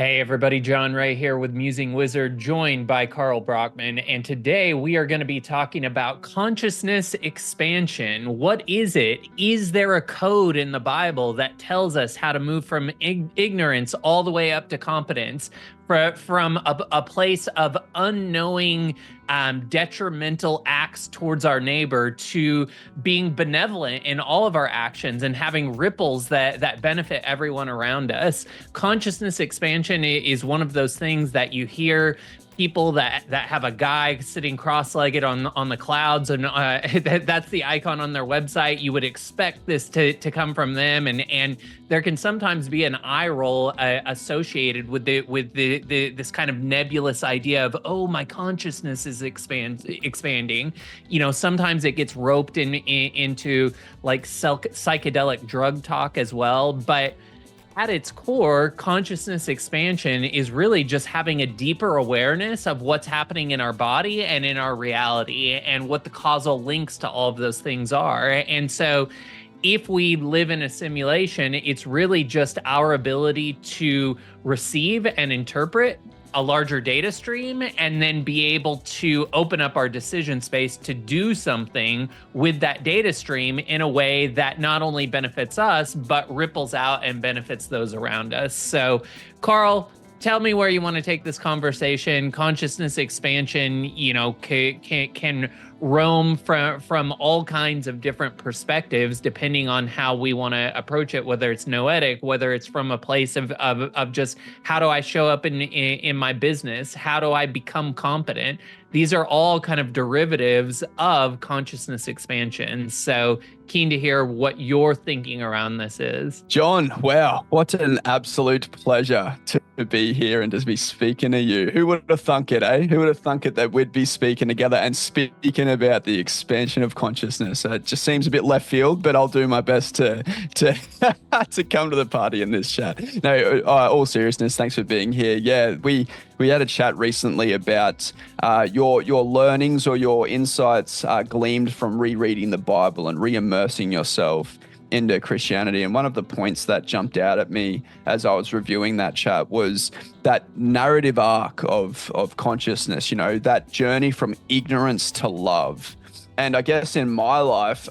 Hey everybody, John Ray here with Musing Wizard, joined by Karl Brockman. And today we are going to be talking about consciousness expansion. What is it? Is there a code in the Bible that tells us how to move from ignorance all the way up to competence, from a place of unknowing detrimental acts towards our neighbor to being benevolent in all of our actions and having ripples that benefit everyone around us? Consciousness expansion is one of those things that you hear people that have a guy sitting cross-legged on the clouds, and that's the icon on their website. You would expect this to come from them, and there can sometimes be an eye roll associated with this kind of nebulous idea of, oh, my consciousness is expanding. You know, sometimes it gets roped into like psychedelic drug talk as well, but at its core, consciousness expansion is really just having a deeper awareness of what's happening in our body and in our reality and what the causal links to all of those things are. And so if we live in a simulation, it's really just our ability to receive and interpret a larger data stream and then be able to open up our decision space to do something with that data stream in a way that not only benefits us, but ripples out and benefits those around us. So, Karl, tell me where you want to take this conversation. Consciousness expansion, you know, can roam from all kinds of different perspectives depending on how we want to approach it, whether it's noetic, whether it's from a place of just how do I show up in my business, how do I become competent. These are all kind of derivatives of consciousness expansion. So keen to hear what your thinking around this is. John, wow, what an absolute pleasure to be here and to be speaking to you. Who would have thunk it, eh? Who would have thunk it that we'd be speaking together and speaking about the expansion of consciousness? It just seems a bit left field, but I'll do my best to to come to the party in this chat. No, all seriousness, thanks for being here. Yeah, we had a chat recently about your learnings or your insights gleamed from rereading the Bible and re-immersing yourself into Christianity. And one of the points that jumped out at me as I was reviewing that chat was that narrative arc of consciousness, you know, that journey from ignorance to love. And I guess in my life,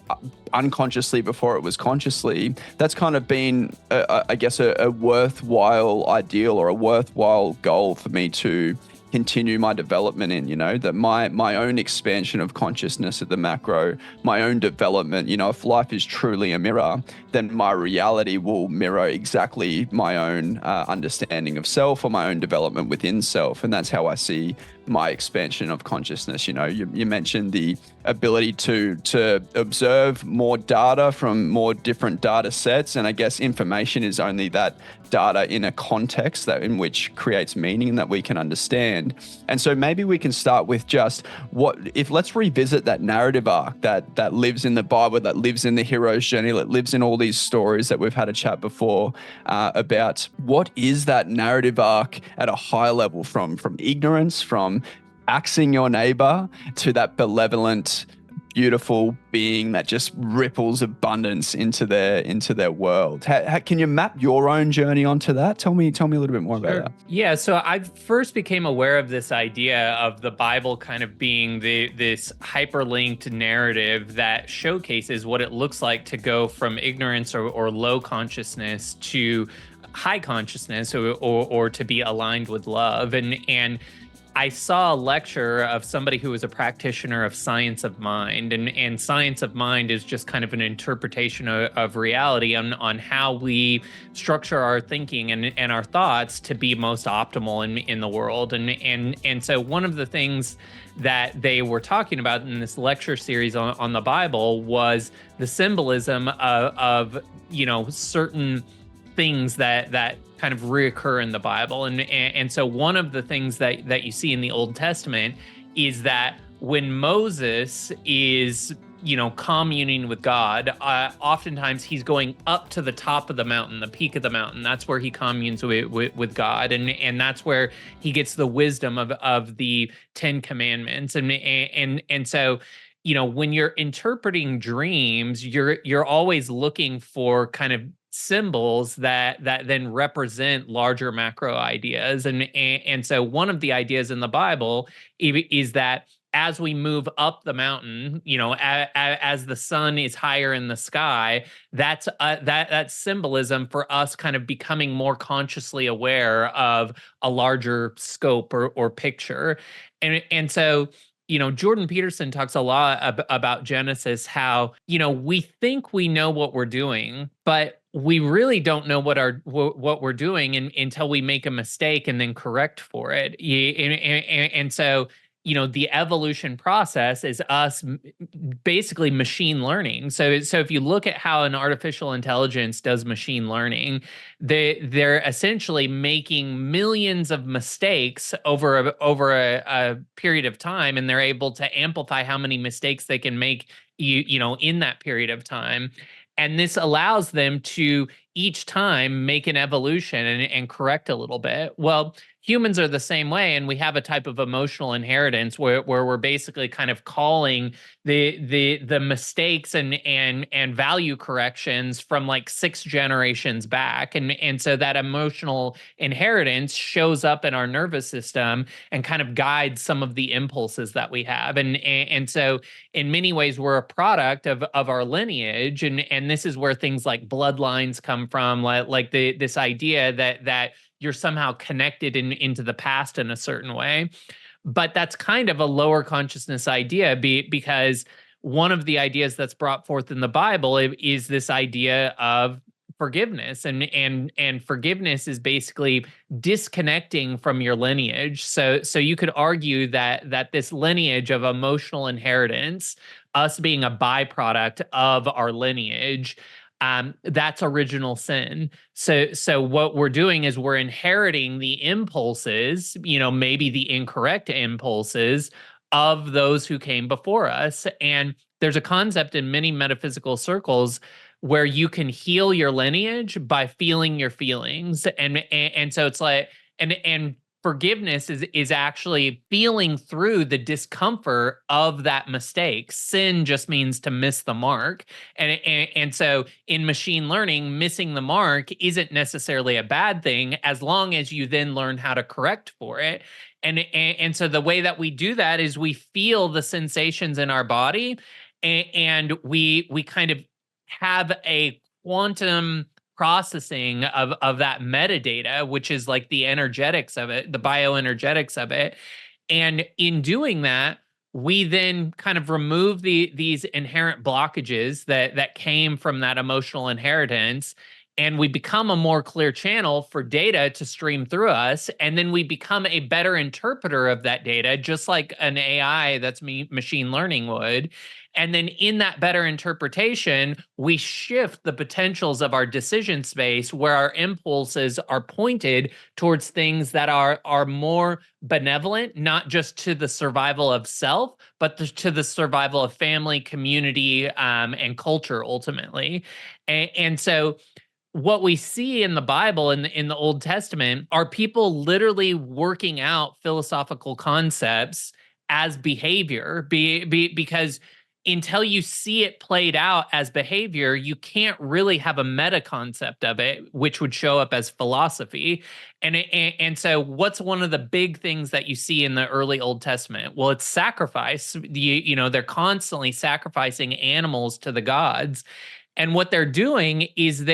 unconsciously before it was consciously, that's kind of been, a worthwhile ideal or a worthwhile goal for me to continue my development in, you know, that my own expansion of consciousness at the macro, my own development, you know, if life is truly a mirror, then my reality will mirror exactly my own understanding of self or my own development within self. And that's how I see my expansion of consciousness. You know, you mentioned the ability to observe more data from more different data sets. And I guess information is only that data in a context that in which creates meaning that we can understand. And so maybe we can start with just let's revisit that narrative arc that lives in the Bible, that lives in the hero's journey, that lives in all these stories that we've had a chat before about what is that narrative arc at a high level from ignorance, from axing your neighbor to that benevolent, beautiful being that just ripples abundance into their world. How can you map your own journey onto that? Tell me a little bit more about that. Yeah, so I first became aware of this idea of the Bible kind of being this hyperlinked narrative that showcases what it looks like to go from ignorance or low consciousness to high consciousness or to be aligned with love. And I saw a lecture of somebody who was a practitioner of science of mind, and science of mind is just kind of an interpretation of reality on how we structure our thinking and our thoughts to be most optimal in the world. And so one of the things that they were talking about in this lecture series on the Bible was the symbolism of you know, certain things that kind of reoccur in the Bible. And so one of the things that you see in the Old Testament is that when Moses is, you know, communing with God, oftentimes he's going up to the top of the mountain, the peak of the mountain. That's where he communes with God. And that's where he gets the wisdom of the 10 Commandments. And so when you're interpreting dreams, you're always looking for kind of symbols that then represent larger macro ideas. And so one of the ideas in the Bible is that as we move up the mountain, as the sun is higher in the sky, that's symbolism for us kind of becoming more consciously aware of a larger scope or picture. And so Jordan Peterson talks a lot about Genesis, how, we think we know what we're doing, but we really don't know what we're doing until we make a mistake and then correct for it. And so, the evolution process is us basically machine learning. So if you look at how an artificial intelligence does machine learning, they're essentially making millions of mistakes over a period of time, and they're able to amplify how many mistakes they can make in that period of time. And this allows them to each time make an evolution and correct a little bit. Well, humans are the same way, and we have a type of emotional inheritance where we're basically kind of calling the mistakes and value corrections from like 6 generations back. And so that emotional inheritance shows up in our nervous system and kind of guides some of the impulses that we have. And so in many ways we're a product of our lineage, and this is where things like bloodlines come from, like this idea that you're somehow connected into the past in a certain way. But that's kind of a lower consciousness idea, because one of the ideas that's brought forth in the Bible is this idea of forgiveness, and forgiveness is basically disconnecting from your lineage. So you could argue that this lineage of emotional inheritance, us being a byproduct of our lineage, that's original sin. So what we're doing is we're inheriting the impulses, maybe the incorrect impulses of those who came before us. And there's a concept in many metaphysical circles where you can heal your lineage by feeling your feelings. And so it's like, and forgiveness is actually feeling through the discomfort of that mistake. Sin just means to miss the mark. And so in machine learning, missing the mark isn't necessarily a bad thing, as long as you then learn how to correct for it. And so the way that we do that is we feel the sensations in our body, and we kind of have a quantum processing of that metadata, which is like the energetics of it, the bioenergetics of it. And in doing that, we then kind of remove these inherent blockages that came from that emotional inheritance, and we become a more clear channel for data to stream through us. And then we become a better interpreter of that data, just like an AI that's machine learning would. And then in that better interpretation, we shift the potentials of our decision space, where our impulses are pointed towards things that are more benevolent, not just to the survival of self, but to the survival of family, community, and culture ultimately. And so what we see in the Bible, in the Old Testament, are people literally working out philosophical concepts as behavior, because until you see it played out as behavior, you can't really have a meta concept of it, which would show up as philosophy. And so what's one of the big things that you see in the early Old Testament? Well, it's sacrifice. They're constantly sacrificing animals to the gods. And what they're doing is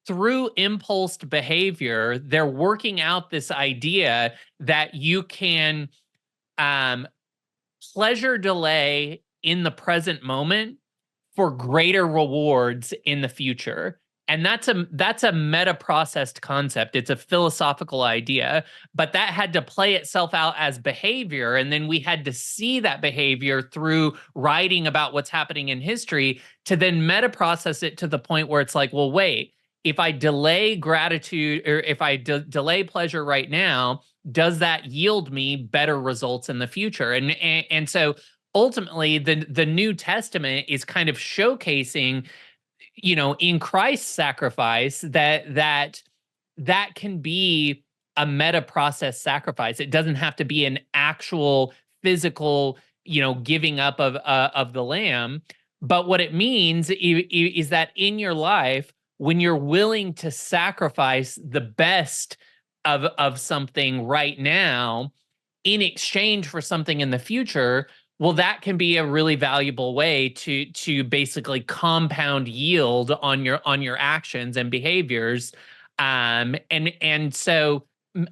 through impulsed behavior, they're working out this idea that you can pleasure delay in the present moment for greater rewards in the future. And that's a meta processed concept. It's a philosophical idea, but that had to play itself out as behavior. And then we had to see that behavior through writing about what's happening in history to then meta process it to the point where it's like, well, wait, if I delay gratitude, or if I delay pleasure right now, does that yield me better results in the future? And so ultimately the New Testament is kind of showcasing, in Christ's sacrifice, that can be a meta process sacrifice. It doesn't have to be an actual physical giving up of the lamb. But what it means is that in your life, when you're willing to sacrifice the best of something right now in exchange for something in the future, well, that can be a really valuable way to basically compound yield on your actions and behaviors. And so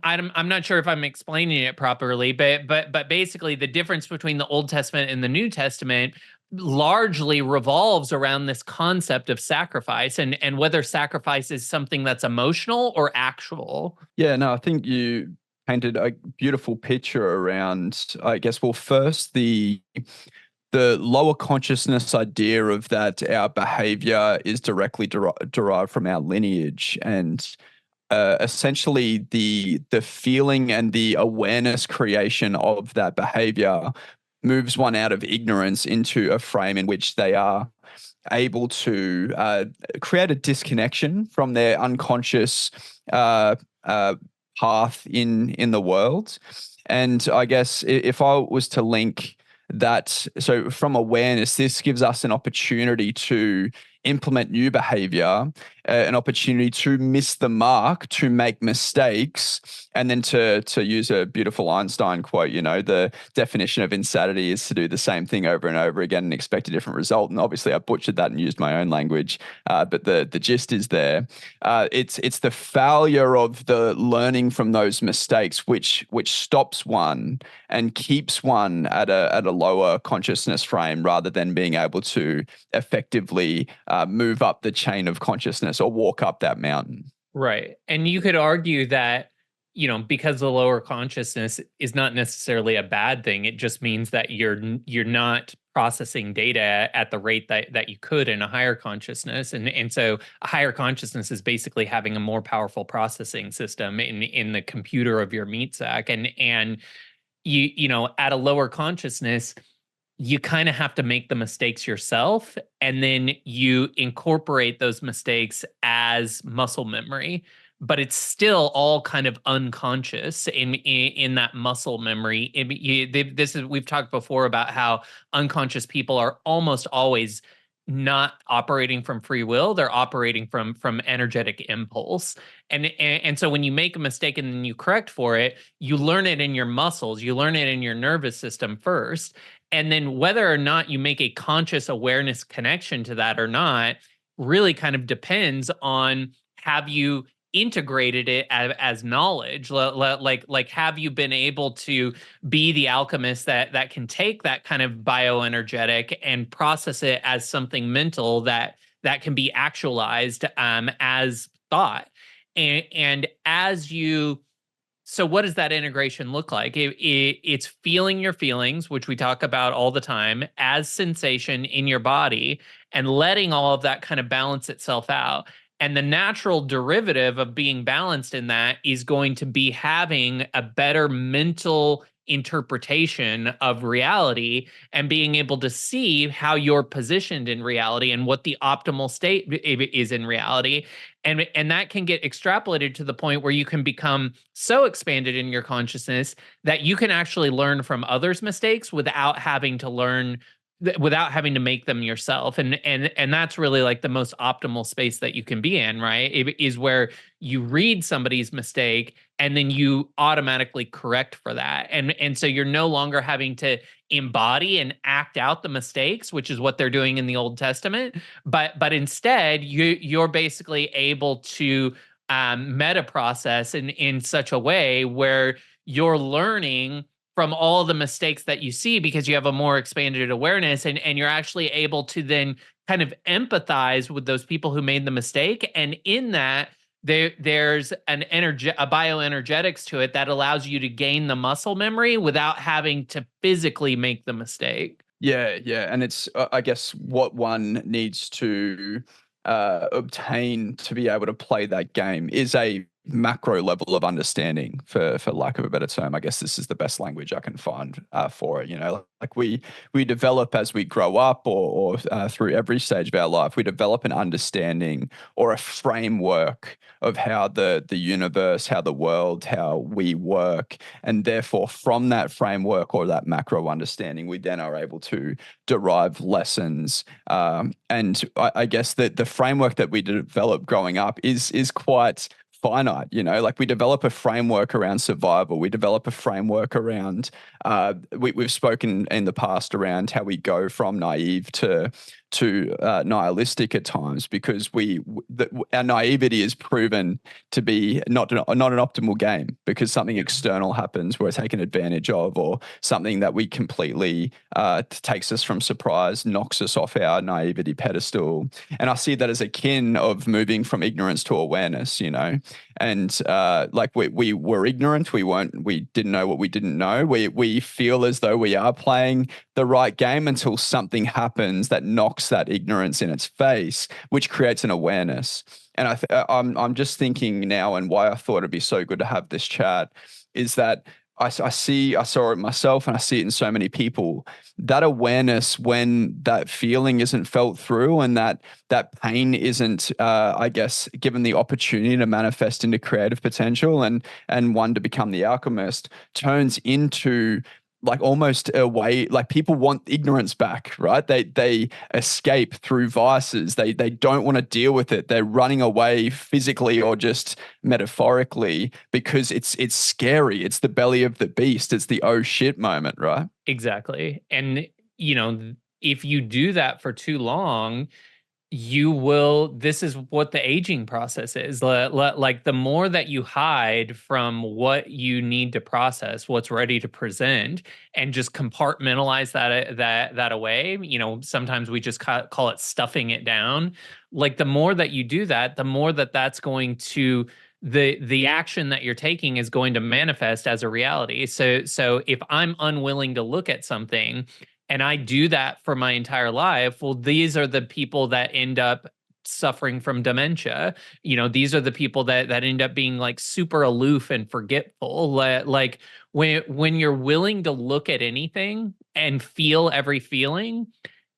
I'm not sure if I'm explaining it properly, but basically the difference between the Old Testament and the New Testament largely revolves around this concept of sacrifice, and whether sacrifice is something that's emotional or actual. Yeah, no, I think you painted a beautiful picture around, I guess, well, first the lower consciousness idea of that our behavior is directly derived from our lineage, and essentially the feeling and the awareness creation of that behavior moves one out of ignorance into a frame in which they are able to create a disconnection from their unconscious uh, uh, path in the world. And I guess if I was to link that, so from awareness, this gives us an opportunity to implement new behavior, an opportunity to miss the mark, to make mistakes, and then to use a beautiful Einstein quote, the definition of insanity is to do the same thing over and over again and expect a different result. And obviously, I butchered that and used my own language, but the gist is there. It's the failure of the learning from those mistakes which stops one and keeps one at a lower consciousness frame, rather than being able to effectively move up the chain of consciousness or walk up that mountain. Right. And you could argue that, because the lower consciousness is not necessarily a bad thing. It just means that you're not processing data at the rate that you could in a higher consciousness. And so a higher consciousness is basically having a more powerful processing system in the computer of your meat sack. And at a lower consciousness, you kind of have to make the mistakes yourself, and then you incorporate those mistakes as muscle memory, but it's still all kind of unconscious in that muscle memory. We've talked before about how unconscious people are almost always not operating from free will. They're operating from energetic impulse. And so when you make a mistake and then you correct for it, you learn it in your muscles, you learn it in your nervous system first. And then whether or not you make a conscious awareness connection to that or not really kind of depends on, have you integrated it as knowledge? Like have you been able to be the alchemist that can take that kind of bioenergetic and process it as something mental that can be actualized as thought? And as you so what does that integration look like? It's feeling your feelings, which we talk about all the time, as sensation in your body, and letting all of that kind of balance itself out. And the natural derivative of being balanced in that is going to be having a better mental interpretation of reality and being able to see how you're positioned in reality and what the optimal state is in reality. And that can get extrapolated to the point where you can become so expanded in your consciousness that you can actually learn from others' mistakes without having to make them yourself. And that's really like the most optimal space that you can be in, right? It is where you read somebody's mistake and then you automatically correct for that. And so you're no longer having to embody and act out the mistakes, which is what they're doing in the Old Testament, but instead you're basically able to meta process in such a way where you're learning from all the mistakes that you see because you have a more expanded awareness, and you're actually able to then kind of empathize with those people who made the mistake. And in that, there's a bioenergetics to it that allows you to gain the muscle memory without having to physically make the mistake. Yeah, yeah, and it's I guess what one needs to obtain to be able to play that game is a macro level of understanding, for lack of a better term. I guess this is the best language I can find for it. Like we develop as we grow up, or through every stage of our life, we develop an understanding or a framework of how the universe, how the world, how we work, and therefore from that framework or that macro understanding, we then are able to derive lessons. And I guess that the framework that we develop growing up is quite finite. Like we develop a framework around survival. We develop a framework around, we've spoken in the past around how we go from naive to nihilistic at times, because our naivety is proven to be not an optimal game, because something external happens, we're taken advantage of, or something that we completely takes us from surprise, knocks us off our naivety pedestal. And I see that as akin of moving from ignorance to awareness, and like we were ignorant, we didn't know what we didn't know. We feel as though we are playing the right game until something happens that knocks that ignorance in its face, which creates an awareness. And I'm just thinking now, and why I thought it'd be so good to have this chat is that I saw it myself, and I see it in so many people. That awareness, when that feeling isn't felt through, and that pain isn't, I guess, given the opportunity to manifest into creative potential, and one to become the alchemist, turns into like almost a way, like people want ignorance back, right? They escape through vices. They don't want to deal with it. They're running away physically or just metaphorically, because it's scary. It's the belly of the beast. It's the oh shit moment, right? Exactly. And, if you do that for too long, this is what the aging process is. Like the more that you hide from what you need to process, what's ready to present, and just compartmentalize that away, sometimes we just call it stuffing it down. Like the more that you do that, the more that's going to, the action that you're taking is going to manifest as a reality. So if I'm unwilling to look at something, and I do that for my entire life, well, these are the people that end up suffering from dementia. These are the people that end up being like super aloof and forgetful. Like when you're willing to look at anything and feel every feeling,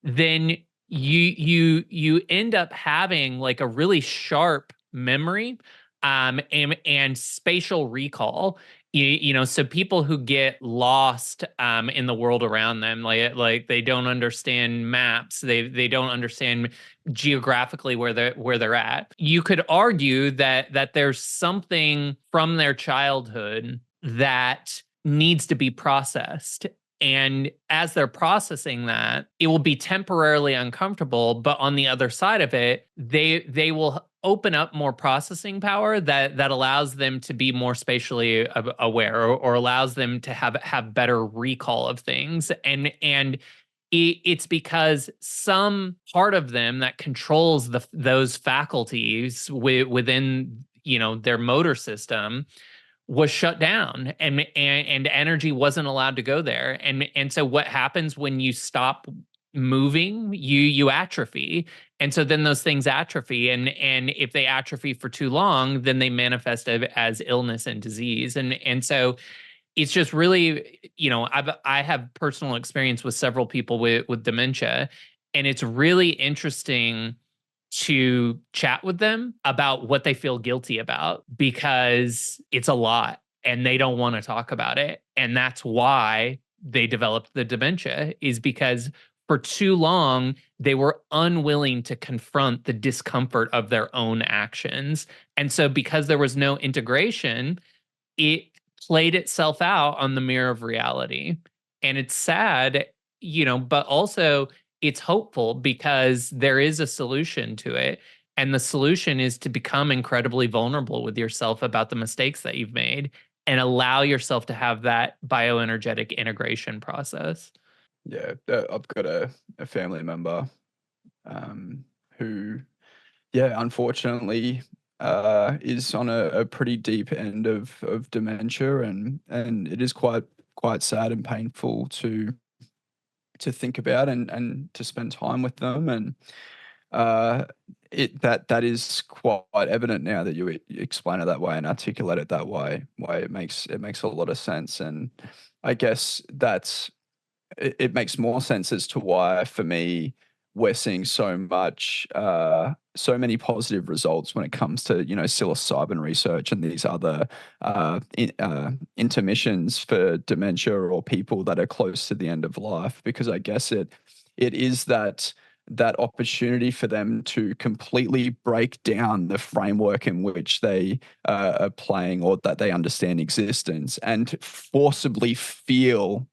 then you end up having like a really sharp memory, and spatial recall. So people who get lost in the world around them, like they don't understand maps, they don't understand geographically where they're at. You could argue that there's something from their childhood that needs to be processed. And as they're processing that, it will be temporarily uncomfortable, but on the other side of it, they will open up more processing power that allows them to be more spatially aware, or allows them to have better recall of things. And it's because some part of them that controls those faculties within their motor system was shut down, and energy wasn't allowed to go there. And so what happens when you stop moving? You atrophy. And so then those things atrophy, and if they atrophy for too long, then they manifest as illness and disease. And so it's just really, I have personal experience with several people with dementia, and it's really interesting to chat with them about what they feel guilty about, because it's a lot and they don't want to talk about it. And that's why they developed the dementia, is because for too long they were unwilling to confront the discomfort of their own actions. And so because there was no integration, it played itself out on the mirror of reality. And it's sad, but also it's hopeful, because there is a solution to it. And the solution is to become incredibly vulnerable with yourself about the mistakes that you've made, and allow yourself to have that bioenergetic integration process. Yeah, I've got a family member who, yeah, unfortunately, is on a pretty deep end of dementia, and it is quite sad and painful to think about, and to spend time with them. And uh, that is quite evident now that you explain it that way and articulate it that way. Why it makes a lot of sense, and I guess it makes more sense as to why, for me, we're seeing so many positive results when it comes to, psilocybin research and these other intermissions for dementia or people that are close to the end of life, because I guess it is that opportunity for them to completely break down the framework in which they are playing, or that they understand existence, and forcibly feel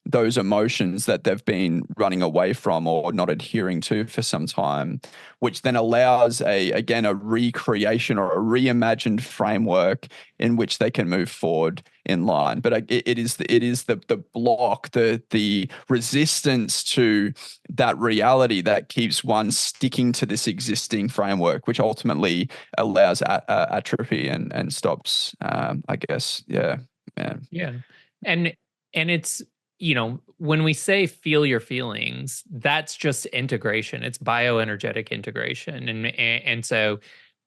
those emotions that they've been running away from or not adhering to for some time, which then allows again a recreation or a reimagined framework in which they can move forward in line. But it is the block, the resistance to that reality that keeps one sticking to this existing framework, which ultimately allows atrophy and stops. I guess, yeah, man. Yeah. And it's, when we say feel your feelings, that's just integration. It's bioenergetic integration. And so,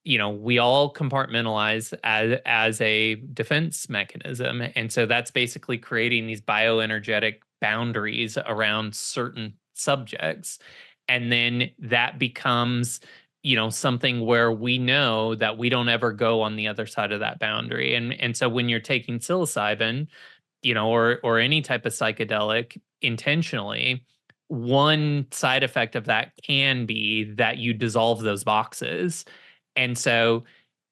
we all compartmentalize as a defense mechanism. And so that's basically creating these bioenergetic boundaries around certain subjects. And then that becomes, something where we know that we don't ever go on the other side of that boundary. And so when you're taking psilocybin, or any type of psychedelic intentionally, one side effect of that can be that you dissolve those boxes. And so,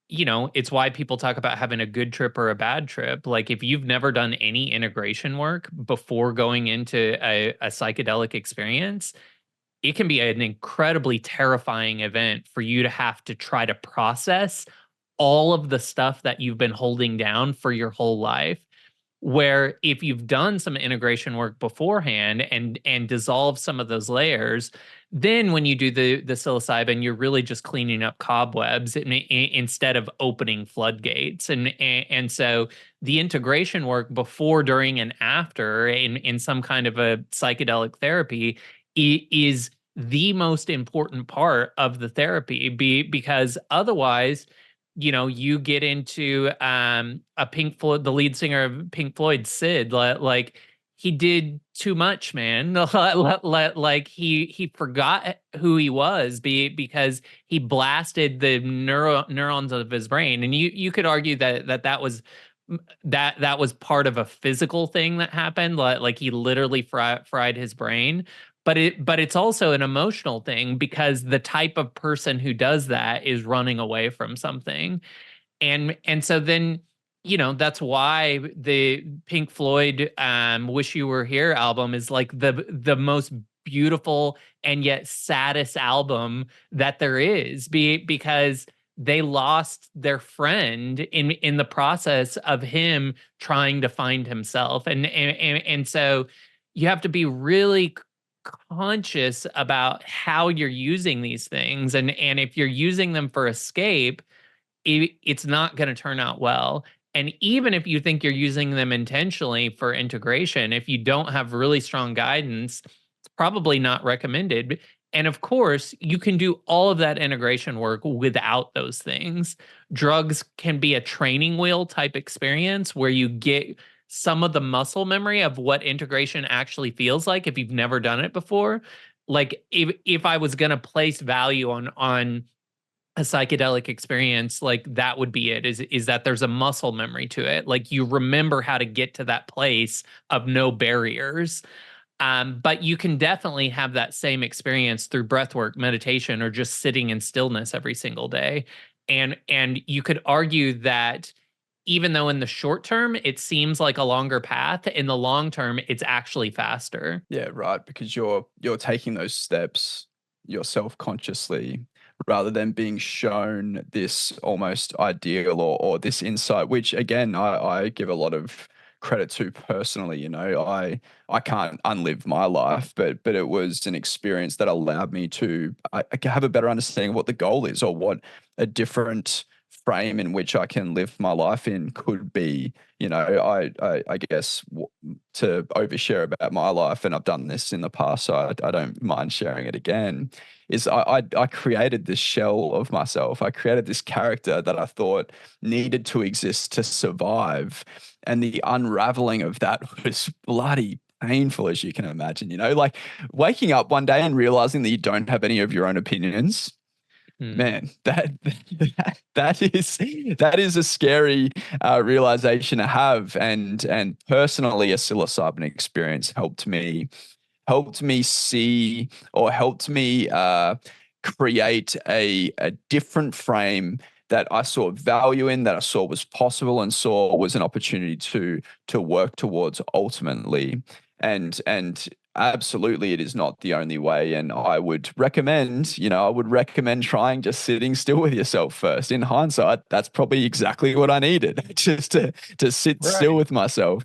it's why people talk about having a good trip or a bad trip. Like, if you've never done any integration work before going into a psychedelic experience, it can be an incredibly terrifying event for you to have to try to process all of the stuff that you've been holding down for your whole life. Where if you've done some integration work beforehand and dissolve some of those layers, then when you do the psilocybin, you're really just cleaning up cobwebs instead of opening floodgates. And so the integration work before, during, and after in some kind of a psychedelic therapy is the most important part of the therapy, because otherwise, you get into a Pink Floyd, the lead singer of Pink Floyd, Sid, like he did too much, man. Like he forgot who he was because he blasted the neurons of his brain. And you could argue that was that was part of a physical thing that happened, like he literally fried his brain. But it's also an emotional thing, because the type of person who does that is running away from something. And so then, that's why the Pink Floyd Wish You Were Here album is like the most beautiful and yet saddest album that there is, because they lost their friend in the process of him trying to find himself. And so you have to be really conscious about how you're using these things. And if you're using them for escape, it's not going to turn out well. And even if you think you're using them intentionally for integration, if you don't have really strong guidance, it's probably not recommended. And of course, you can do all of that integration work without those things. Drugs can be a training wheel type experience where you get some of the muscle memory of what integration actually feels like if you've never done it before. Like, if I was going to place value on a psychedelic experience, like, that would be it, is that there's a muscle memory to it. Like, you remember how to get to that place of no barriers. But you can definitely have that same experience through breathwork, meditation, or just sitting in stillness every single day. And you could argue that even though in the short term it seems like a longer path, in the long term it's actually faster. Yeah, right. Because you're taking those steps yourself consciously, rather than being shown this almost ideal or this insight, which again I give a lot of credit to personally. I can't unlive my life, but it was an experience that allowed me to I have a better understanding of what the goal is, or what a different frame in which I can live my life in could be, I guess to overshare about my life, and I've done this in the past, so I don't mind sharing it again, is I created this shell of myself. I created this character that I thought needed to exist to survive. And the unraveling of that was bloody painful, as you can imagine, like waking up one day and realizing that you don't have any of your own opinions. Man, that is a scary realization to have, and personally, a psilocybin experience helped me see, or helped me create a different frame that I saw value in, that I saw was possible, and saw was an opportunity to work towards ultimately. And absolutely, it is not the only way. And I would recommend trying just sitting still with yourself first. In hindsight, that's probably exactly what I needed, just to sit still Right. with myself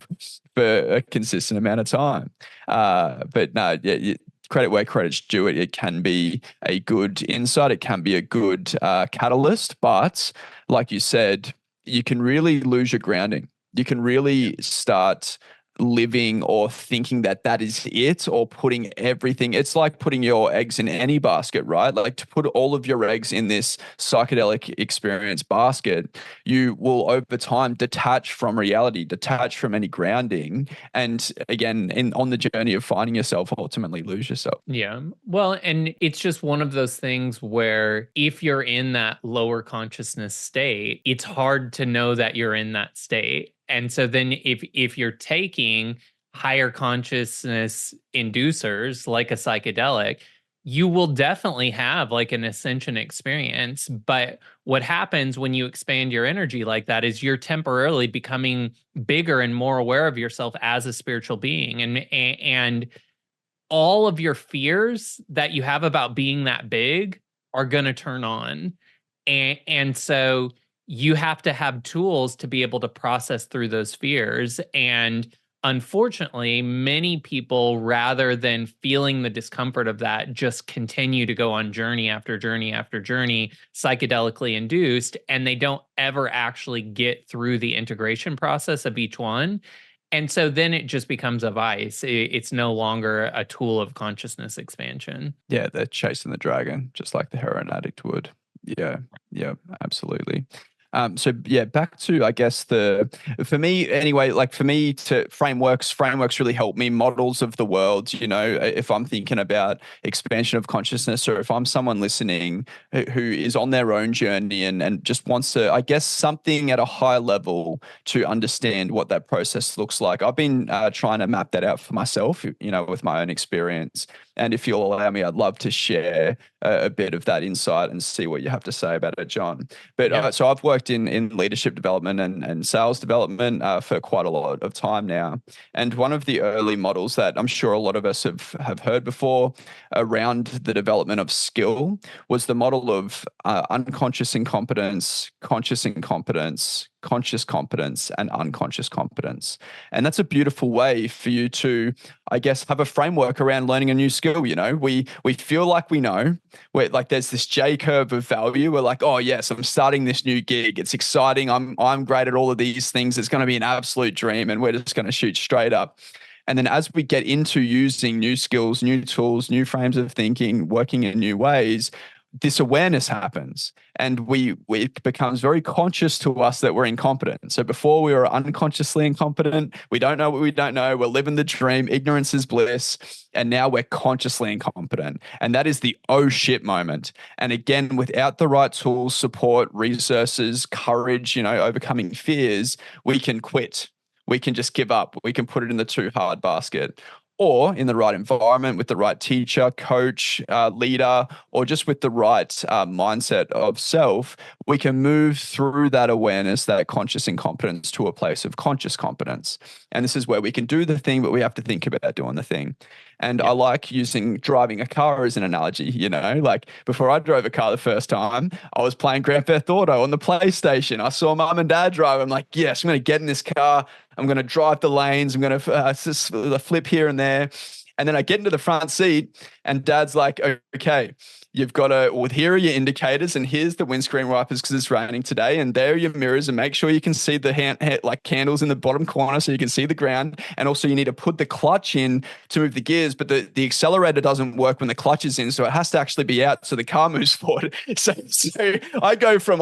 for a consistent amount of time. But no, yeah, credit where credit's due. It can be a good insight. It can be a good catalyst. But like you said, you can really lose your grounding. You can really start living or thinking that that is it, or putting everything. It's like putting your eggs in any basket, right? Like, to put all of your eggs in this psychedelic experience basket, you will over time detach from reality, detach from any grounding, and again, on the journey of finding yourself, ultimately lose yourself. Yeah. Well, and it's just one of those things where if you're in that lower consciousness state, it's hard to know that you're in that state. And so then if you're taking higher consciousness inducers like a psychedelic, you will definitely have like an ascension experience. But what happens when you expand your energy like that is you're temporarily becoming bigger and more aware of yourself as a spiritual being. And all of your fears that you have about being that big are going to turn on. And so you have to have tools to be able to process through those fears. And unfortunately, many people, rather than feeling the discomfort of that, just continue to go on journey after journey after journey, psychedelically induced, and they don't ever actually get through the integration process of each one. And so then it just becomes a vice. It's no longer a tool of consciousness expansion. Yeah, they're chasing the dragon, just like the heroin addict would. Yeah, yeah, absolutely. So yeah, back to, I guess, for me anyway, like for me, to frameworks really help me, models of the world, if I'm thinking about expansion of consciousness, or if I'm someone listening who is on their own journey and just wants to, I guess, something at a high level to understand what that process looks like. I've been trying to map that out for myself, with my own experience. And if you'll allow me, I'd love to share a bit of that insight and see what you have to say about it, John. But Yeah. so I've worked in leadership development and sales development for quite a lot of time now. And one of the early models that I'm sure a lot of us have heard before around the development of skill was the model of unconscious incompetence, conscious incompetence, conscious competence, and unconscious competence. And that's a beautiful way for you to, I guess, have a framework around learning a new skill. We feel like we know. We're like, there's this J curve of value. We're like, oh yes, I'm starting this new gig. It's exciting. I'm great at all of these things. It's going to be an absolute dream, and we're just going to shoot straight up. And then as we get into using new skills, new tools, new frames of thinking, working in new ways, this awareness happens, and it becomes very conscious to us that we're incompetent. So before, we were unconsciously incompetent. We don't know what we don't know. We're living the dream. Ignorance is bliss. And now we're consciously incompetent. And that is the oh shit moment. And again, without the right tools, support, resources, courage, overcoming fears, we can quit. We can just give up. We can put it in the too hard basket. Or in the right environment, with the right teacher, coach, leader, or just with the right mindset of self, we can move through that awareness, that conscious incompetence, to a place of conscious competence. And this is where we can do the thing, but we have to think about doing the thing. And Yeah. I like using driving a car as an analogy. Like before I drove a car the first time, I was playing Grand Theft Auto on the PlayStation. I saw mum and dad drive. I'm like, yes, I'm going to get in this car. I'm going to drive the lanes. I'm going to flip here and there. And then I get into the front seat, and dad's like, okay, You've got to, well, here are your indicators, and here's the windscreen wipers because it's raining today, and there are your mirrors, and make sure you can see the like candles in the bottom corner so you can see the ground. And also you need to put the clutch in to move the gears, but the accelerator doesn't work when the clutch is in, so it has to actually be out so the car moves forward. So I go from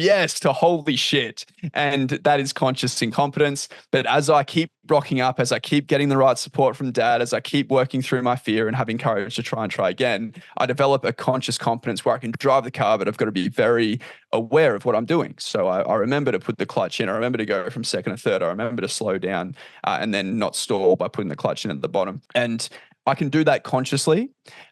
yes to holy shit, and that is conscious incompetence. But as I keep rocking up, as I keep getting the right support from dad, as I keep working through my fear and having courage to try again, I develop a conscious competence where I can drive the car, but I've got to be very aware of what I'm doing. So I remember to put the clutch in. I remember to go from second to third. I remember to slow down and then not stall by putting the clutch in at the bottom. And I can do that consciously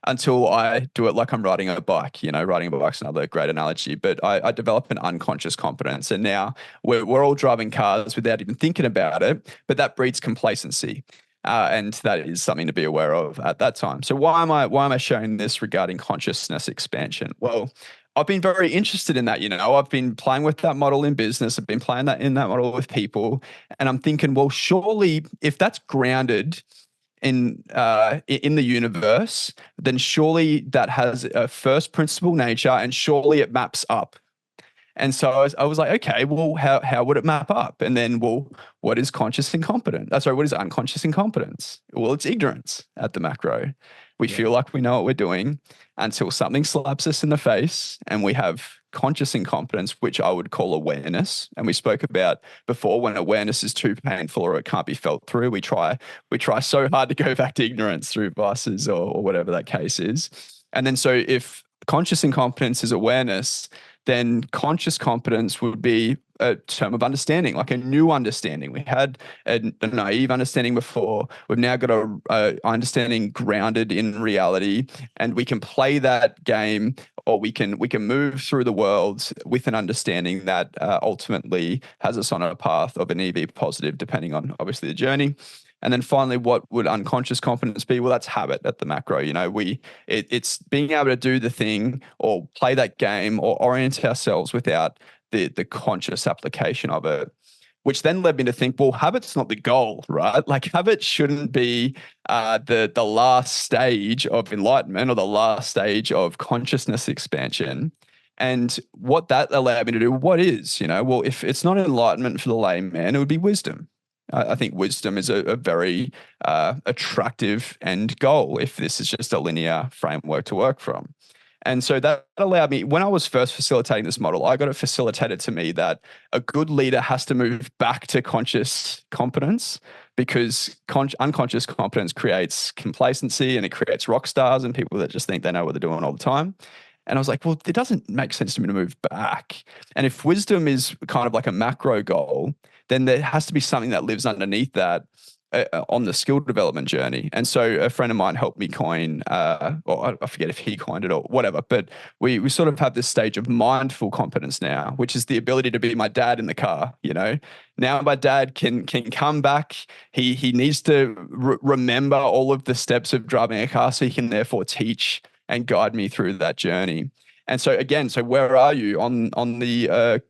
until I do it like I'm riding a bike. Riding a bike's another great analogy, but I develop an unconscious competence. And now we're all driving cars without even thinking about it, but that breeds complacency. And that is something to be aware of at that time. So why am I sharing this regarding consciousness expansion? Well, I've been very interested in that. I've been playing with that model in business. I've been playing that model with people, and I'm thinking, well, surely if that's grounded in the universe, then surely that has a first principle nature, and surely it maps up. And so I was like, okay, well, how would it map up? And then, well, what is conscious incompetence? What is unconscious incompetence? Well, it's ignorance at the macro. We feel like we know what we're doing until something slaps us in the face, and we have conscious incompetence, which I would call awareness. And we spoke about before, when awareness is too painful or it can't be felt through, we try so hard to go back to ignorance through vices or whatever that case is. And then so if conscious incompetence is awareness, then conscious competence would be a term of understanding, like a new understanding. We had a naive understanding before. We've now got a understanding grounded in reality, and we can play that game, or we can move through the world with an understanding that ultimately has us on a path of an EV positive, depending on obviously the journey. And then finally, what would unconscious competence be? Well, that's habit at the macro. It's being able to do the thing or play that game or orient ourselves without the conscious application of it, which then led me to think, well, habit's not the goal, right? Like habit shouldn't be the last stage of enlightenment or the last stage of consciousness expansion. And what that allowed me to do, what is, well, if it's not enlightenment for the layman, it would be wisdom. I think wisdom is a very attractive end goal if this is just a linear framework to work from. And so that allowed me, when I was first facilitating this model, I got it facilitated to me that a good leader has to move back to conscious competence, because unconscious competence creates complacency, and it creates rock stars and people that just think they know what they're doing all the time. And I was like, well, it doesn't make sense to me to move back. And if wisdom is kind of like a macro goal, then there has to be something that lives underneath that on the skill development journey. And so a friend of mine helped me coin, or I forget if he coined it or whatever, but we sort of have this stage of mindful competence now, which is the ability to be my dad in the car. Now my dad can come back. He needs to remember all of the steps of driving a car, so he can therefore teach and guide me through that journey. And so again, where are you on the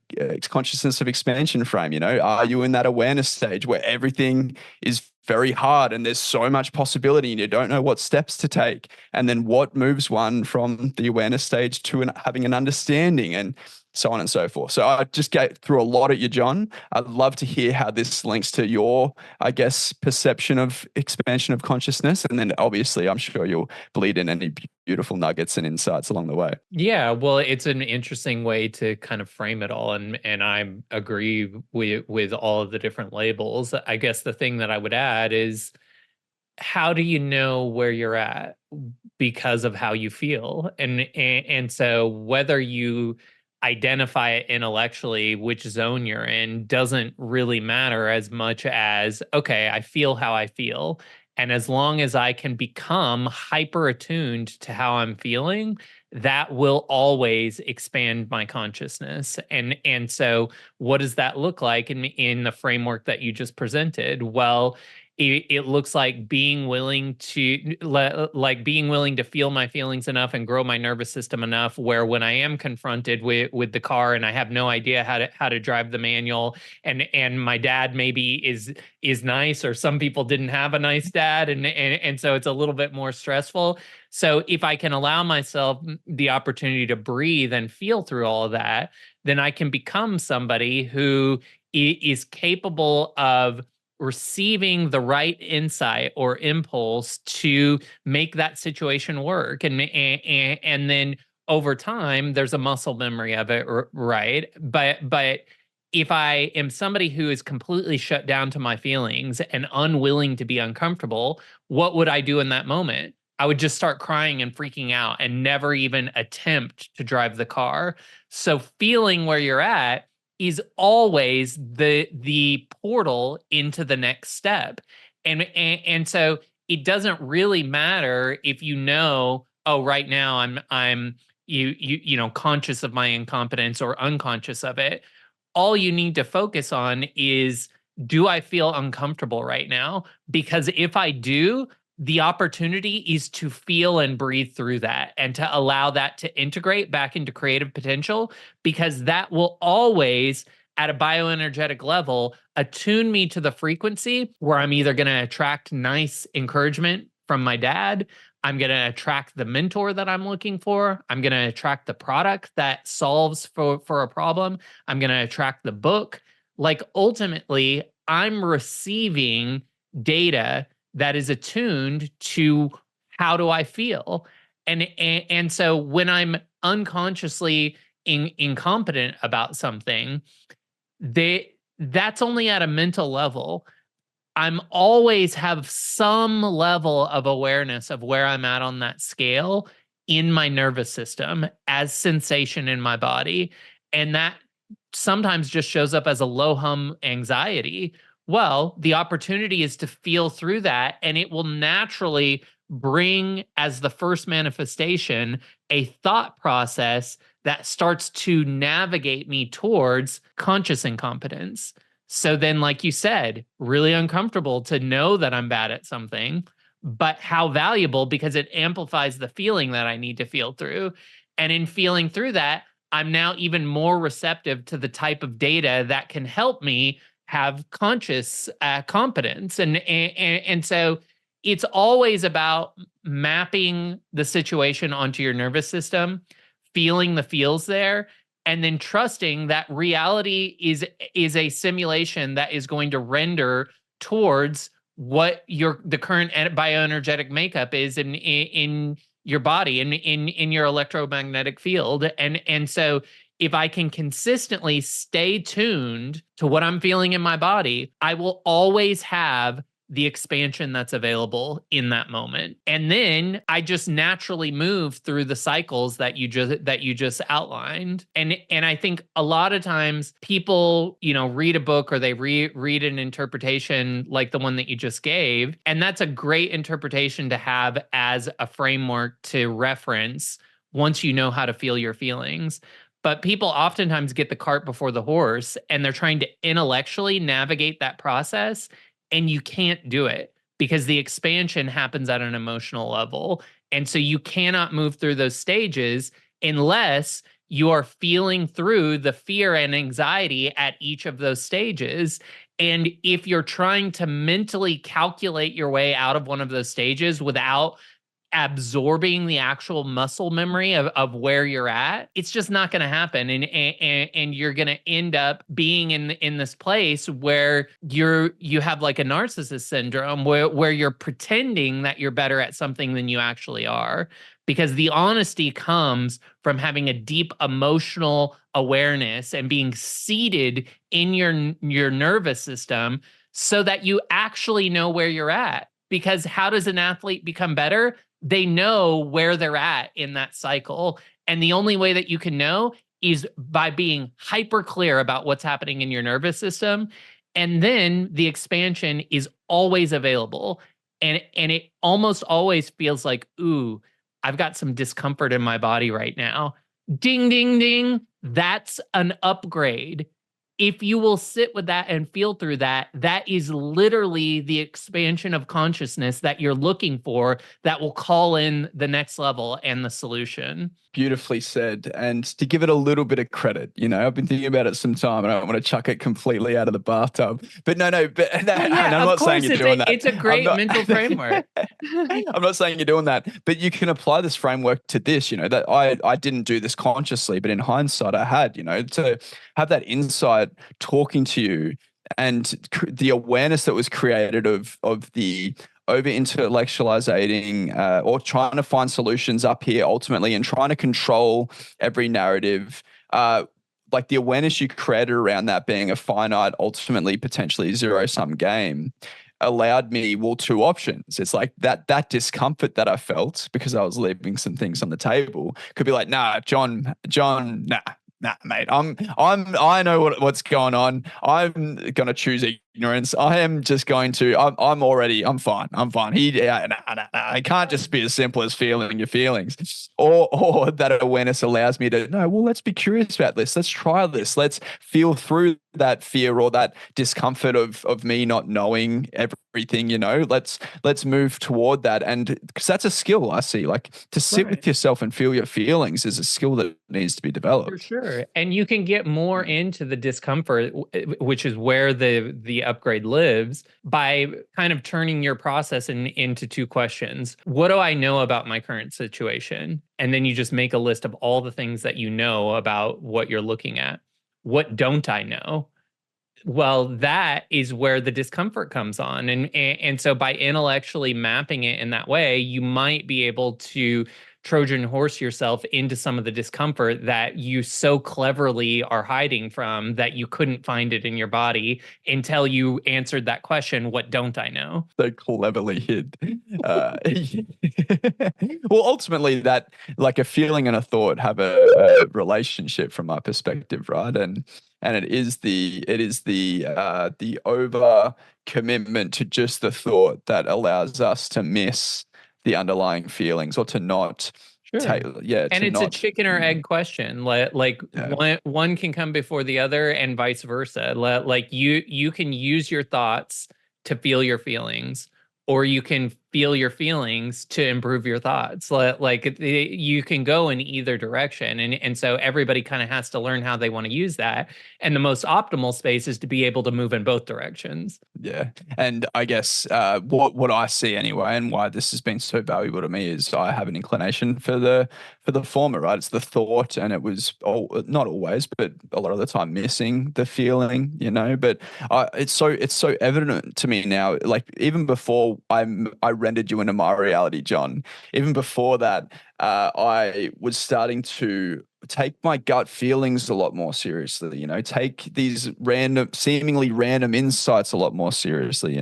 consciousness of expansion frame? Are you in that awareness stage where everything is very hard and there's so much possibility and you don't know what steps to take? And then what moves one from the awareness stage to having an understanding, and so on and so forth. So I just get through a lot at you, John. I'd love to hear how this links to your, I guess, perception of expansion of consciousness. And then obviously, I'm sure you'll bleed in any beautiful nuggets and insights along the way. Yeah, well, it's an interesting way to kind of frame it all. And I agree with all of the different labels. I guess the thing that I would add is, how do you know where you're at? Because of how you feel. And so whether you identify it intellectually, which zone you're in, doesn't really matter as much as, okay, I feel how I feel. And as long as I can become hyper attuned to how I'm feeling, that will always expand my consciousness. And so what does that look like in the framework that you just presented? Well, It looks like being willing to being willing to feel my feelings enough and grow my nervous system enough where when I am confronted with the car and I have no idea how to drive the manual, and my dad maybe is nice, or some people didn't have a nice dad, and so it's a little bit more stressful. So if I can allow myself the opportunity to breathe and feel through all of that, then I can become somebody who is capable of receiving the right insight or impulse to make that situation work. And then over time, there's a muscle memory of it, right? But if I am somebody who is completely shut down to my feelings and unwilling to be uncomfortable, what would I do in that moment? I would just start crying and freaking out and never even attempt to drive the car. So feeling where you're at is always the portal into the next step. And so it doesn't really matter if you know, oh, right now I'm conscious of my incompetence or unconscious of it. All you need to focus on is, do I feel uncomfortable right now? Because if I do, the opportunity is to feel and breathe through that and to allow that to integrate back into creative potential, because that will always, at a bioenergetic level, attune me to the frequency where I'm either going to attract nice encouragement from my dad, I'm going to attract the mentor that I'm looking for, I'm going to attract the product that solves for a problem, I'm going to attract the book. Like ultimately, I'm receiving data that is attuned to how do I feel. And so when I'm unconsciously incompetent about something, that's only at a mental level. I'm always have some level of awareness of where I'm at on that scale in my nervous system as sensation in my body. And that sometimes just shows up as a low hum anxiety. Well, the opportunity is to feel through that, and it will naturally bring as the first manifestation a thought process that starts to navigate me towards conscious incompetence. So then, like you said, really uncomfortable to know that I'm bad at something, but how valuable, because it amplifies the feeling that I need to feel through. And in feeling through that, I'm now even more receptive to the type of data that can help me have conscious competence. And so it's always about mapping the situation onto your nervous system, feeling the feels there, and then trusting that reality is a simulation that is going to render towards what the current bioenergetic makeup is in your body and in your electromagnetic field. And so if I can consistently stay tuned to what I'm feeling in my body, I will always have the expansion that's available in that moment. And then I just naturally move through the cycles that you just outlined. And I think a lot of times people, read a book or they read an interpretation like the one that you just gave, and that's a great interpretation to have as a framework to reference once you know how to feel your feelings. But people oftentimes get the cart before the horse, and they're trying to intellectually navigate that process, and you can't do it because the expansion happens at an emotional level. And so you cannot move through those stages unless you are feeling through the fear and anxiety at each of those stages. And if you're trying to mentally calculate your way out of one of those stages without absorbing the actual muscle memory of where you're at, it's just not going to happen. And you're going to end up being in this place where you have like a narcissist syndrome where you're pretending that you're better at something than you actually are, because the honesty comes from having a deep emotional awareness and being seated in your nervous system so that you actually know where you're at. Because how does an athlete become better? They know where they're at in that cycle. And the only way that you can know is by being hyper clear about what's happening in your nervous system. And then the expansion is always available. And it almost always feels like, ooh, I've got some discomfort in my body right now. Ding, ding, ding. That's an upgrade if you will sit with that and feel through that, that is literally the expansion of consciousness that you're looking for that will call in the next level and the solution. Beautifully said. And to give it a little bit of credit, I've been thinking about it some time and I don't want to chuck it completely out of the bathtub. But no, but and Yeah, I'm of not saying course, you're doing that. it's a I'm great not, mental framework. I'm not saying you're doing that, but you can apply this framework to this, that I didn't do this consciously, but in hindsight I had, to have that insight talking to you and the awareness that was created of the over intellectualizing or trying to find solutions up here ultimately and trying to control every narrative. Like the awareness you created around that being a finite, ultimately potentially zero-sum game allowed me, well, two options. It's like that discomfort that I felt because I was leaving some things on the table could be like, nah, John, nah, mate. I know what's going on. I'm gonna choose ignorance. I am just going to. I'm fine. I'm fine. I can't just be as simple as feeling your feelings, or that awareness allows me to no. Well, let's be curious about this. Let's try this. Let's feel through that fear or that discomfort of me not knowing everything. Let's move toward that, and because that's a skill I see. Like to sit with yourself and feel your feelings is a skill that needs to be developed. For sure. And you can get more into the discomfort, which is where the upgrade lives, by kind of turning your process into two questions. What do I know about my current situation? And then you just make a list of all the things that you know about what you're looking at. What don't I know? Well, that is where the discomfort comes on. And so by intellectually mapping it in that way, you might be able to Trojan horse yourself into some of the discomfort that you so cleverly are hiding from that you couldn't find it in your body until you answered that question, what don't I know? So cleverly hid. Well, ultimately, that like a feeling and a thought have a relationship from my perspective, right? And it is the over commitment to just the thought that allows us to miss the underlying feelings or to not take, And it's a chicken or egg question. Like one can come before the other and vice versa. Like you can use your thoughts to feel your feelings, or you can feel your feelings to improve your thoughts. Like you can go in either direction. And so everybody kind of has to learn how they want to use that. And the most optimal space is to be able to move in both directions. Yeah. And I guess what I see anyway, and why this has been so valuable to me is I have an inclination for the former, right? It's the thought, and it was not always, but a lot of the time missing the feeling, But it's so evident to me now. Like even before I rendered you into my reality, John. Even before that, I was starting to take my gut feelings a lot more seriously, take these seemingly random insights a lot more seriously,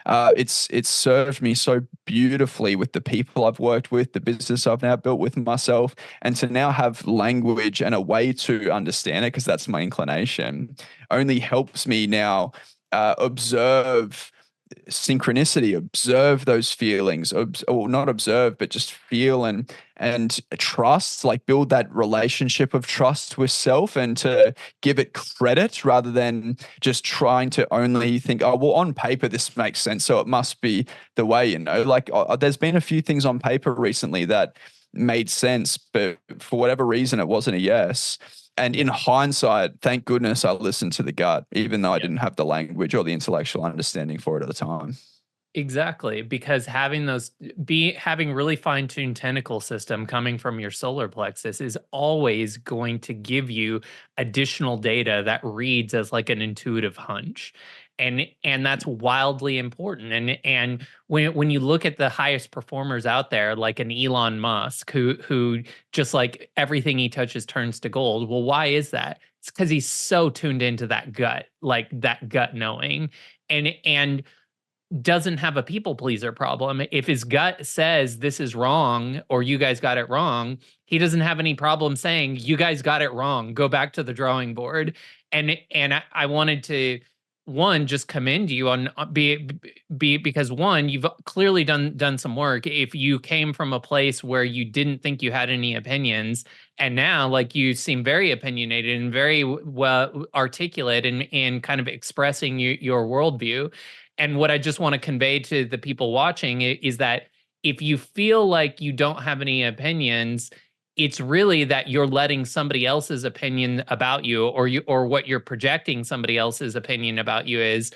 it's served me so beautifully with the people I've worked with, the business I've now built with myself, and to now have language and a way to understand it, because that's my inclination, only helps me now observe synchronicity, observe those feelings, or not observe, but just feel and trust, like build that relationship of trust with self, and to give it credit rather than just trying to only think, oh, well, on paper this makes sense, so it must be the way, like there's been a few things on paper recently that made sense, but for whatever reason it wasn't a yes. And in hindsight, thank goodness I listened to the gut, even though I didn't have the language or the intellectual understanding for it at the time. Exactly, because having really fine-tuned tentacle system coming from your solar plexus is always going to give you additional data that reads as like an intuitive hunch. And that's wildly important. And when you look at the highest performers out there, like an Elon Musk, who just like everything he touches turns to gold. Well, why is that? It's because he's so tuned into that gut, like that gut knowing. And doesn't have a people pleaser problem. If his gut says this is wrong or you guys got it wrong, he doesn't have any problem saying you guys got it wrong. Go back to the drawing board. And I wanted to one, just commend you on be because one, you've clearly done some work. If you came from a place where you didn't think you had any opinions, and now like you seem very opinionated and very well articulate and kind of expressing your worldview. And what I just want to convey to the people watching is that if you feel like you don't have any opinions, it's really that you're letting somebody else's opinion about you, or what you're projecting somebody else's opinion about you is,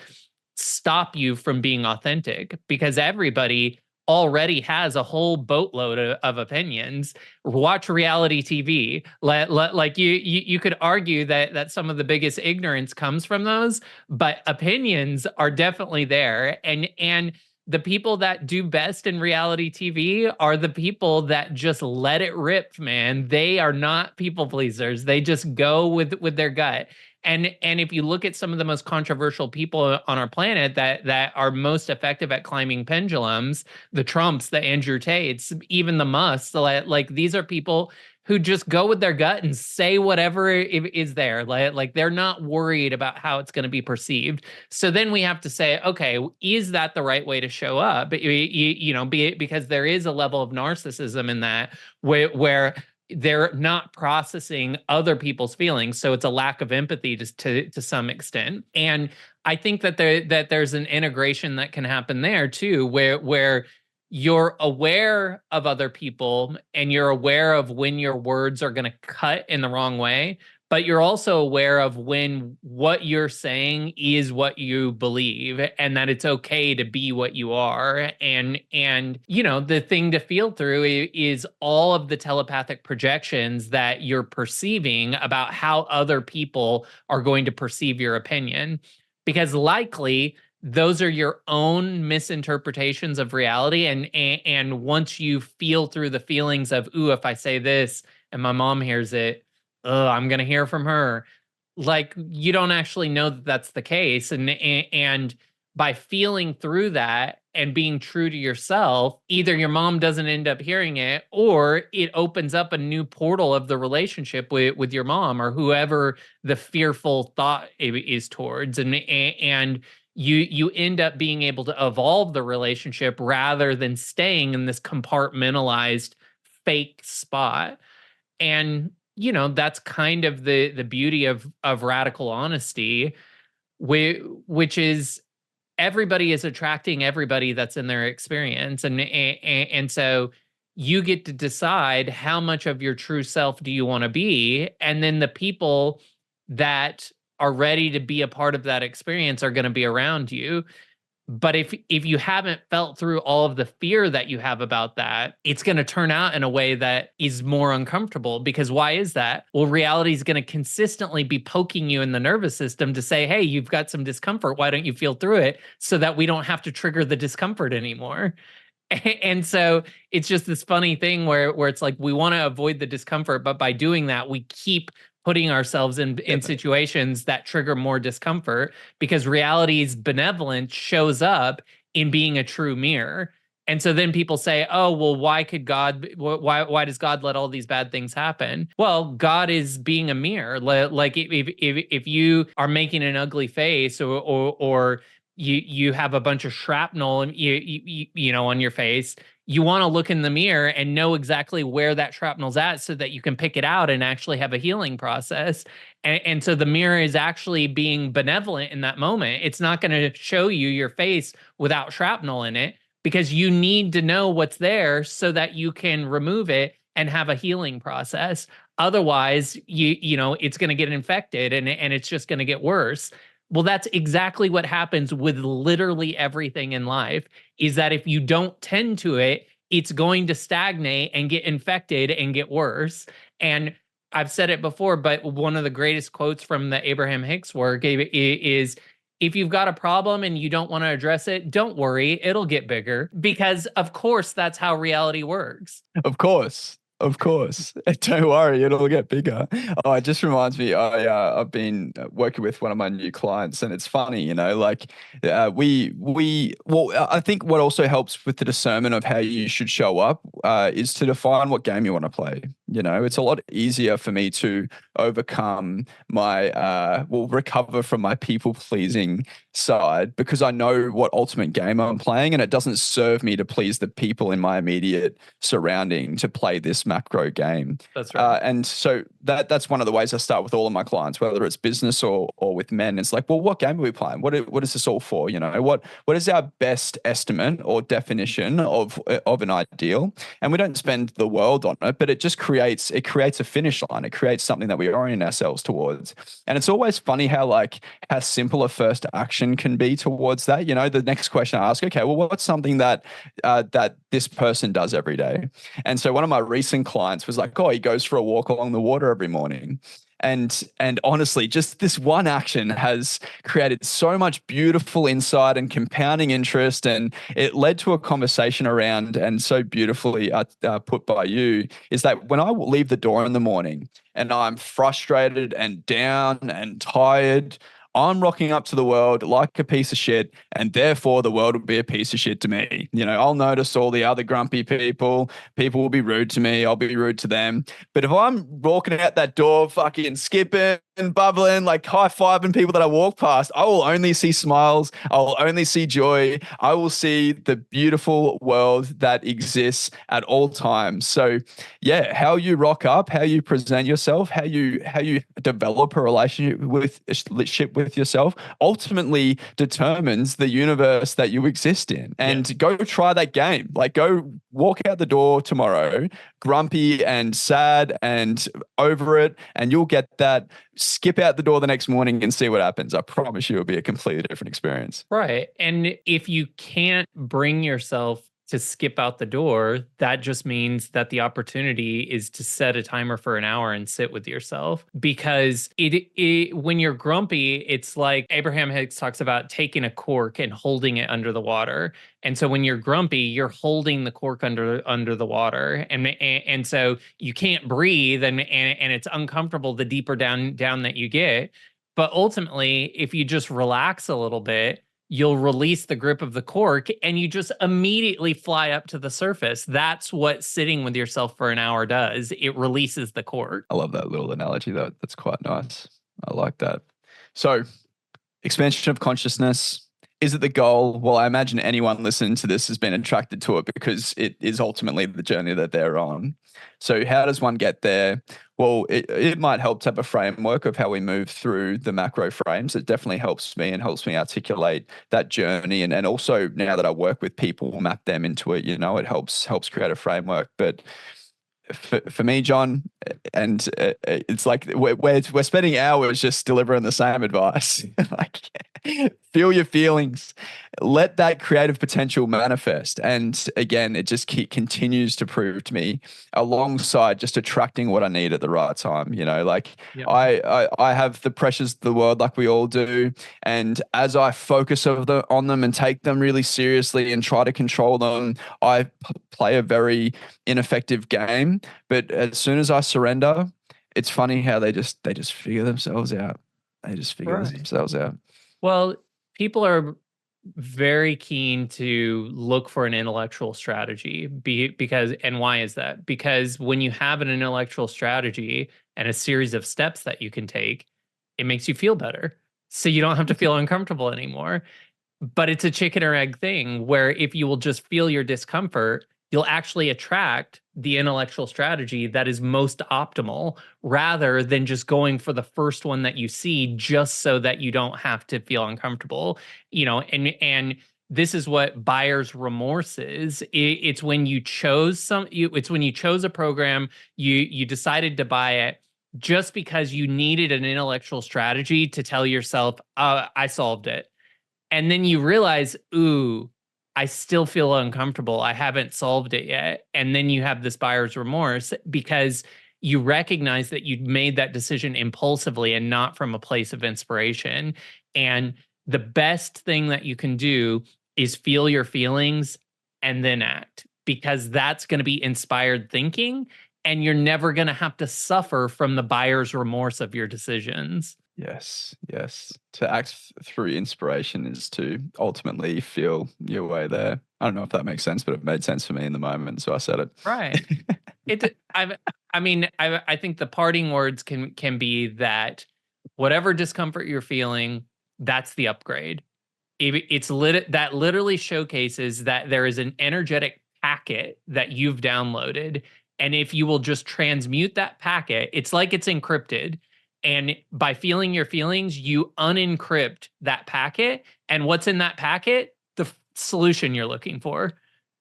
stop you from being authentic, because everybody already has a whole boatload of opinions. Watch reality TV. Like you could argue that some of the biggest ignorance comes from those, but opinions are definitely there. And the people that do best in reality TV are the people that just let it rip, man. They are not people pleasers. They just go with their gut. And if you look at some of the most controversial people on our planet that are most effective at climbing pendulums, the Trumps, the Andrew Tates, even the Musks, like these are people who just go with their gut and say whatever is there. Like they're not worried about how it's going to be perceived. So then we have to say, okay, is that the right way to show up? Because there is a level of narcissism in that where they're not processing other people's feelings, so it's a lack of empathy to some extent. And I think that there's an integration that can happen there too, where you're aware of other people and you're aware of when your words are going to cut in the wrong way, but you're also aware of when what you're saying is what you believe, and that it's okay to be what you are. And the thing to feel through is all of the telepathic projections that you're perceiving about how other people are going to perceive your opinion, because likely those are your own misinterpretations of reality. And once you feel through the feelings of, ooh, if I say this and my mom hears it, I'm going to hear from her. Like, you don't actually know that that's the case. And by feeling through that and being true to yourself, either your mom doesn't end up hearing it, or it opens up a new portal of the relationship with your mom or whoever the fearful thought is towards. And you end up being able to evolve the relationship rather than staying in this compartmentalized fake spot. And that's kind of the beauty of radical honesty, which is everybody is attracting everybody that's in their experience. And so you get to decide how much of your true self do you want to be, and then the people that are ready to be a part of that experience are going to be around you. But if you haven't felt through all of the fear that you have about that, it's going to turn out in a way that is more uncomfortable. Because why is that? Well, reality is going to consistently be poking you in the nervous system to say, hey, you've got some discomfort. Why don't you feel through it, so that we don't have to trigger the discomfort anymore? And so it's just this funny thing where it's like we want to avoid the discomfort, but by doing that, we keep putting ourselves in situations that trigger more discomfort, because reality's benevolence shows up in being a true mirror. And so then people say, oh, well, why does God let all these bad things happen? Well, God is being a mirror. Like if you are making an ugly face, or you have a bunch of shrapnel and on your face, you want to look in the mirror and know exactly where that shrapnel's at, so that you can pick it out and actually have a healing process. And so the mirror is actually being benevolent in that moment. It's not going to show you your face without shrapnel in it, because you need to know what's there so that you can remove it and have a healing process. Otherwise, it's going to get infected and it's just going to get worse. Well, that's exactly what happens with literally everything in life, is that if you don't tend to it, it's going to stagnate and get infected and get worse. And I've said it before, but one of the greatest quotes from the Abraham Hicks work is, if you've got a problem and you don't want to address it, don't worry, it'll get bigger. Because of course, that's how reality works. Of course. Of course. Don't worry, it'll get bigger. Oh, it just reminds me, I've been working with one of my new clients, and it's funny, like I think what also helps with the discernment of how you should show up is to define what game you want to play. It's a lot easier for me to overcome recover from my people pleasing side because I know what ultimate game I'm playing, and it doesn't serve me to please the people in my immediate surrounding to play this macro game. That's right. And so that's one of the ways I start with all of my clients, whether it's business or with men. It's like, well, what game are we playing? What is this all for? What is our best estimate or definition of an ideal? And we don't spend the world on it, but it just creates a finish line. It creates something that we orient ourselves towards. And it's always funny how simple a first action can be towards that. The next question I ask, okay, well, what's something that this person does every day? And so one of my recent clients was like, oh, he goes for a walk along the water every morning. And honestly, just this one action has created so much beautiful insight and compounding interest, and it led to a conversation around, and so beautifully put by you, is that when I leave the door in the morning and I'm frustrated and down and tired, I'm rocking up to the world like a piece of shit, and therefore the world will be a piece of shit to me. I'll notice all the other grumpy people. People will be rude to me. I'll be rude to them. But if I'm walking out that door, fucking skipping and bubbling, like high-fiving people that I walk past, I will only see smiles. I will only see joy. I will see the beautiful world that exists at all times. So yeah, how you rock up, how you present yourself, how you develop a relationship with yourself ultimately determines the universe that you exist in. And go try that game. Like, go walk out the door tomorrow grumpy and sad and over it, and you'll get that. Skip out the door the next morning and see what happens. I promise you it'll be a completely different experience. Right. And if you can't bring yourself to skip out the door, that just means that the opportunity is to set a timer for an hour and sit with yourself. Because when you're grumpy, it's like Abraham Hicks talks about taking a cork and holding it under the water. And so when you're grumpy, you're holding the cork under the water, and so you can't breathe, and it's uncomfortable the deeper down that you get. But ultimately, if you just relax a little bit, you'll release the grip of the cork and you just immediately fly up to the surface. That's what sitting with yourself for an hour does. It releases the cork. I love that little analogy, though. That's quite nice. I like that. So, expansion of consciousness. Is it the goal? Well, I imagine anyone listening to this has been attracted to it because it is ultimately the journey that they're on. So how does one get there? Well, it might help to have a framework of how we move through the macro frames. It definitely helps me and helps me articulate that journey. And also now that I work with people, map them into it, it helps create a framework. But for me, John, and it's like we're spending hours just delivering the same advice. Like, feel your feelings, let that creative potential manifest. And again, it just continues to prove to me, alongside just attracting what I need at the right time. I have the pressures of the world, like we all do, and as I focus on them and take them really seriously and try to control them, I play a very ineffective game. But as soon as I surrender, it's funny how they just figure themselves out. They just figure themselves out. Well, people are very keen to look for an intellectual strategy because, and why is that? Because when you have an intellectual strategy and a series of steps that you can take, it makes you feel better. So you don't have to feel uncomfortable anymore. But it's a chicken or egg thing where if you will just feel your discomfort, you'll actually attract the intellectual strategy that is most optimal rather than just going for the first one that you see just so that you don't have to feel uncomfortable. And this is what buyer's remorse is. It's when you chose it's when you chose a program, you decided to buy it just because you needed an intellectual strategy to tell yourself, I solved it. And then you realize, ooh, I still feel uncomfortable. I haven't solved it yet. And then you have this buyer's remorse because you recognize that you made that decision impulsively and not from a place of inspiration. And the best thing that you can do is feel your feelings and then act, because that's going to be inspired thinking, and you're never going to have to suffer from the buyer's remorse of your decisions. Yes. To act through inspiration is to ultimately feel your way there. I don't know if that makes sense, but it made sense for me in the moment, so I said it. Right. I think the parting words can be that whatever discomfort you're feeling, that's the upgrade. That literally showcases that there is an energetic packet that you've downloaded. And if you will just transmute that packet, it's like it's encrypted. And by feeling your feelings, you unencrypt that packet. And what's in that packet? The solution you're looking for.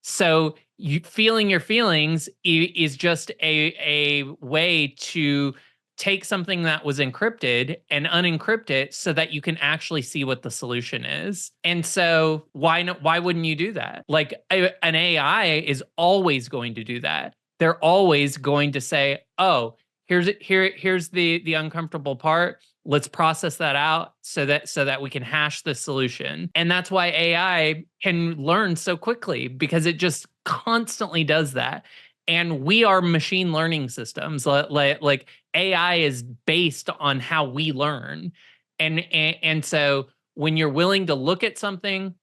So you feeling your feelings is just a way to take something that was encrypted and unencrypt it so that you can actually see what the solution is. And so why wouldn't you do that? Like an AI is always going to do that. They're always going to say, "Oh, here's the uncomfortable part. Let's process that out so that we can hash the solution." And that's why AI can learn so quickly, because it just constantly does that. And we are machine learning systems. Like AI is based on how we learn. And so when you're willing to look at something,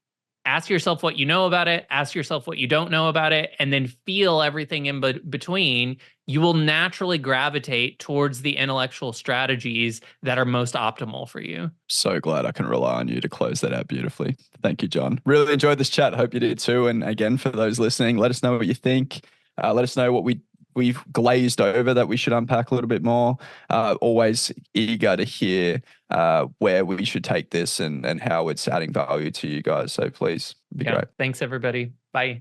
ask yourself what you know about it, ask yourself what you don't know about it, and then feel everything in between, you will naturally gravitate towards the intellectual strategies that are most optimal for you. So glad I can rely on you to close that out beautifully. Thank you, John. Really enjoyed this chat. Hope you did too. And again, for those listening, let us know what you think. Let us know what we've glazed over that we should unpack a little bit more. Always eager to hear where we should take this and how it's adding value to you guys. So please be great. Thanks, everybody. Bye.